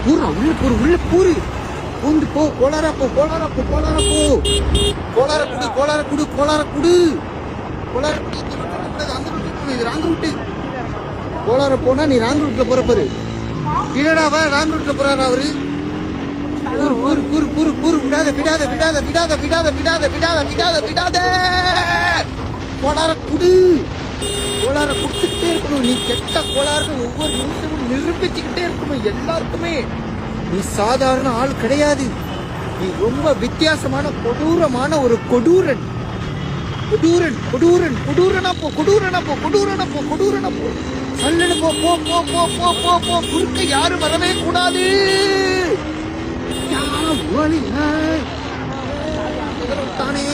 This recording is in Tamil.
பூரா உள்ள பூரு பூந்து போ. கோளாரா போ. கோளார குடு. அந்த ரூட்டு இது ராங் ரூட்டு. கோளார போனா நீ ராங் ரூட்ல போற பாரு. இல்லடா ராங் ரூட்ல போறாரா அவரு. கூறு விடாத. கோளார குடுத்துக்கிட்டே இருக்கணும். நீ கெட்ட கோளாறு ஒவ்வொரு நிமிஷமும் நிரூபிச்சுக்கிட்டே இருக்கணும் எல்லாருக்குமே. நீ சாதாரண ஆள் கிடையாது. நீ ரொம்ப வித்தியாசமான கொடூரமான ஒரு கொடூரனா போ. சல்லனு போ. குறுக்க யாரும் வரவே கூடாது. தானே